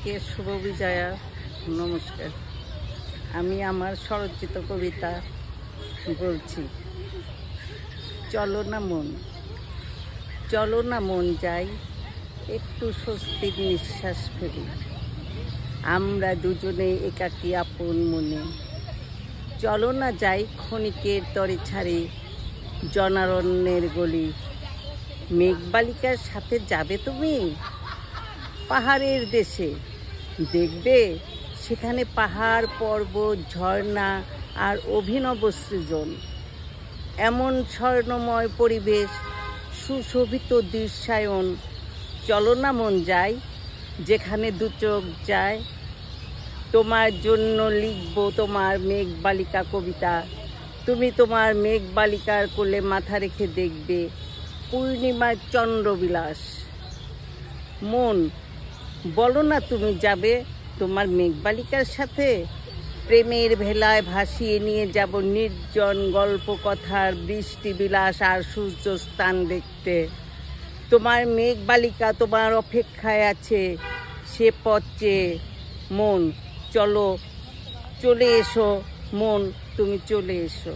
সবাইকে শুভ বিজয়া নমস্কার। আমি আমার স্বরচিত কবিতা বলছি। চলো না মন, চলো না মন যাই, একটু স্বস্তির নিঃশ্বাস ফেলি। আমরা দুজনে একাকী আপন মনে। চলো না যাই ক্ষণিকের তরে ছাড়ি জনারণ্যের গলি। মেঘবালিকার সাথে যাবে তুমি পাহাড়ের দেশে, দেখবে সেখানে পাহাড় পর্বত ঝর্ণা আর অভিনব সৃজন। এমন স্বর্ণময় পরিবেশ, সুশোভিত দৃশ্যায়ন। চলো না মন যাই যেখানে দু চোখ যায়। তোমার জন্য লিখব তোমার মেঘবালিকা কবিতা। তুমি তোমার মেঘবালিকার কোলে মাথা রেখে দেখবে পূর্ণিমার চন্দ্রবিলাস। মন, বলো না তুমি যাবে তোমার মেঘবালিকার সাথে। প্রেমের ভেলায় ভাসিয়ে নিয়ে যাব নির্জন গল্প কথার বৃষ্টি বিলাস আর সূর্য স্থান দেখতে। তোমার মেঘবালিকা তোমার অপেক্ষায় আছে সে পথ চেয়ে। মন চলো, চলে এসো মন, তুমি চলে এসো।